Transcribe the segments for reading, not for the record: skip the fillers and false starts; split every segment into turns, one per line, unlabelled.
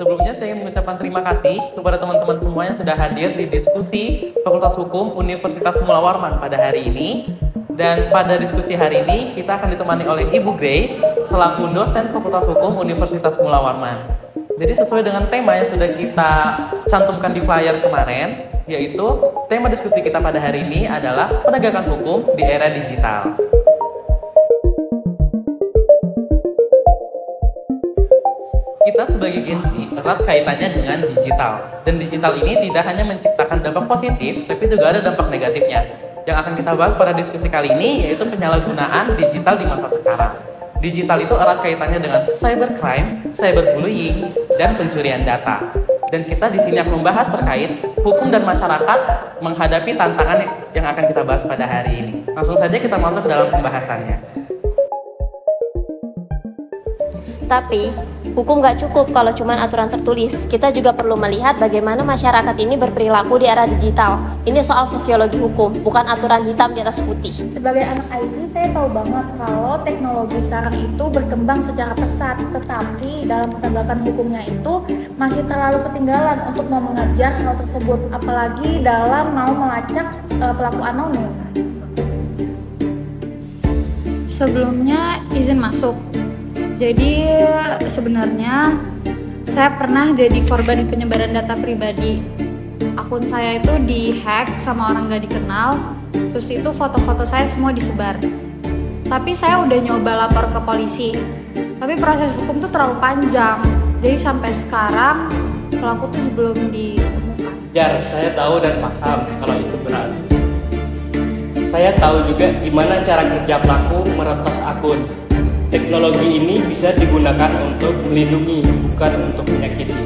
Sebelumnya saya ingin mengucapkan terima kasih kepada teman-teman semua yang sudah hadir di diskusi Fakultas Hukum Universitas Mula Warman pada hari ini. Dan pada diskusi hari ini kita akan ditemani oleh Ibu Grace selaku dosen Fakultas Hukum Universitas Mula Warman. Jadi sesuai dengan tema yang sudah kita cantumkan di flyer kemarin, yaitu tema diskusi kita pada hari ini adalah penegakan hukum di era digital. Kita sebagai Gen Z erat kaitannya dengan digital. Dan digital ini tidak hanya menciptakan dampak positif, tapi juga ada dampak negatifnya. Yang akan kita bahas pada diskusi kali ini yaitu penyalahgunaan digital di masa sekarang. Digital itu erat kaitannya dengan cybercrime, cyberbullying, dan pencurian data. Dan kita di sini akan membahas terkait hukum dan masyarakat menghadapi tantangan yang akan kita bahas pada hari ini. Langsung saja kita masuk ke dalam pembahasannya.
Tapi, hukum gak cukup kalau cuma aturan tertulis. Kita juga perlu melihat bagaimana masyarakat ini berperilaku di era digital. Ini soal sosiologi hukum, bukan aturan hitam di atas putih.
Sebagai anak IT, saya tahu banget kalau teknologi sekarang itu berkembang secara pesat. Tetapi dalam penegakan hukumnya itu masih terlalu ketinggalan untuk mau mengejar hal tersebut. Apalagi dalam mau melacak pelaku anonim.
Sebelumnya izin masuk. Jadi sebenarnya saya pernah jadi korban penyebaran data pribadi. Akun saya itu dihack sama orang gak dikenal. Terus itu foto-foto saya semua disebar. Tapi saya udah nyoba lapor ke polisi. Tapi proses hukum tuh terlalu panjang. Jadi sampai sekarang pelaku tuh belum ditemukan.
Ya, saya tahu dan paham kalau itu berat. Saya tahu juga gimana cara kerja pelaku meretas akun. Teknologi ini bisa digunakan untuk melindungi, bukan untuk menyakiti.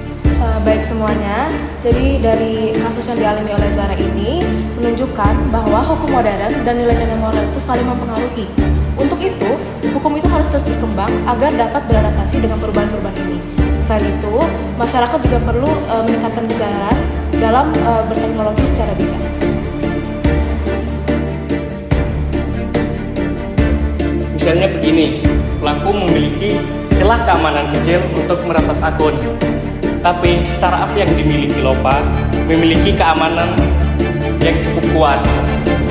Baik semuanya, jadi dari kasus yang dialami oleh Zara ini menunjukkan bahwa hukum modern dan nilai-nilai moral itu saling mempengaruhi. Untuk itu, hukum itu harus terus berkembang agar dapat beradaptasi dengan perubahan-perubahan ini. Selain itu, masyarakat juga perlu meningkatkan kesadaran dalam berteknologi secara bijak.
Misalnya begini, pelaku memiliki celah keamanan kecil untuk meretas akun. Tapi startup yang dimiliki Lopa memiliki keamanan yang cukup kuat.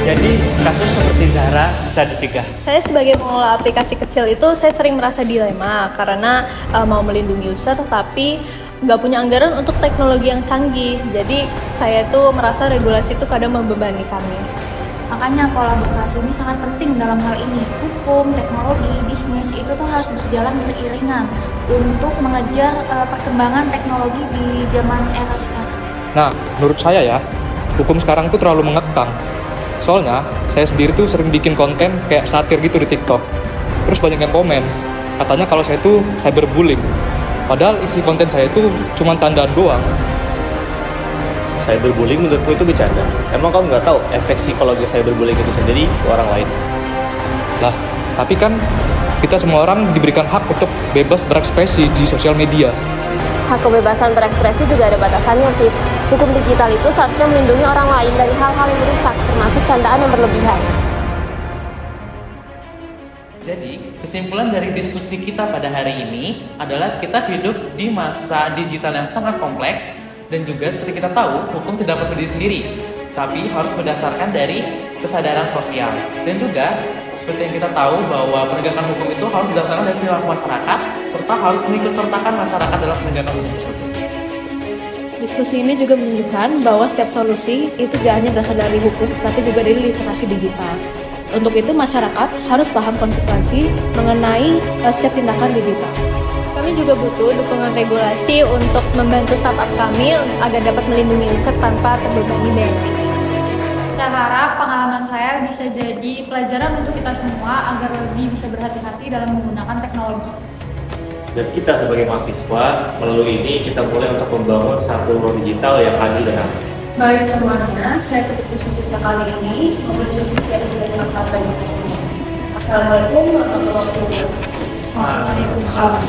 Jadi kasus seperti Zara bisa dicegah.
Saya sebagai pengelola aplikasi kecil itu saya sering merasa dilema karena mau melindungi user tapi nggak punya anggaran untuk teknologi yang canggih. Jadi saya itu merasa regulasi itu kadang membebani kami.
Makanya kolaborasi ini sangat penting dalam hal ini. Hukum, teknologi, bisnis itu tuh harus berjalan beriringan untuk mengejar perkembangan teknologi di zaman era sekarang.
Nah, menurut saya ya, hukum sekarang tuh terlalu mengekang. Soalnya, saya sendiri tuh sering bikin konten kayak satir gitu di TikTok. Terus banyak yang komen, katanya kalau saya tuh cyberbullying. Padahal isi konten saya tuh cuma candaan doang.
Cyberbullying menurutku itu bercanda. Emang kamu nggak tahu efek psikologi cyberbullying itu sendiri ke orang lain?
Lah, tapi kan kita semua orang diberikan hak untuk bebas berekspresi di sosial media.
Hak kebebasan berekspresi juga ada batasannya, Fit. Hukum digital itu seharusnya melindungi orang lain dari hal-hal yang merusak, termasuk candaan yang berlebihan.
Jadi, kesimpulan dari diskusi kita pada hari ini adalah kita hidup di masa digital yang sangat kompleks. Dan juga seperti kita tahu, hukum tidak dapat berdiri sendiri, tapi harus berdasarkan dari kesadaran sosial. Dan juga seperti yang kita tahu bahwa penegakan hukum itu harus berdasarkan dari perilaku masyarakat, serta harus mengikutsertakan masyarakat dalam penegakan hukum tersebut.
Diskusi ini juga menunjukkan bahwa setiap solusi itu tidak hanya berasal dari hukum, tetapi juga dari literasi digital. Untuk itu masyarakat harus paham konsekuensi mengenai setiap tindakan digital.
Kami juga butuh dukungan regulasi untuk membantu startup kami agar dapat melindungi user tanpa terbebani biaya.
Saya harap pengalaman saya bisa jadi pelajaran untuk kita semua agar lebih bisa berhati-hati dalam menggunakan teknologi.
Dan kita sebagai mahasiswa, melalui ini kita mulai untuk membangun satu ruang digital yang adil dan aman.
Baik semuanya, saya tutup diskusi kita kali ini. Semoga diskusi kita tidak bermanfaat bagi kita semua. Assalamualaikum warahmatullahi wabarakatuh. Waalaikumsalam.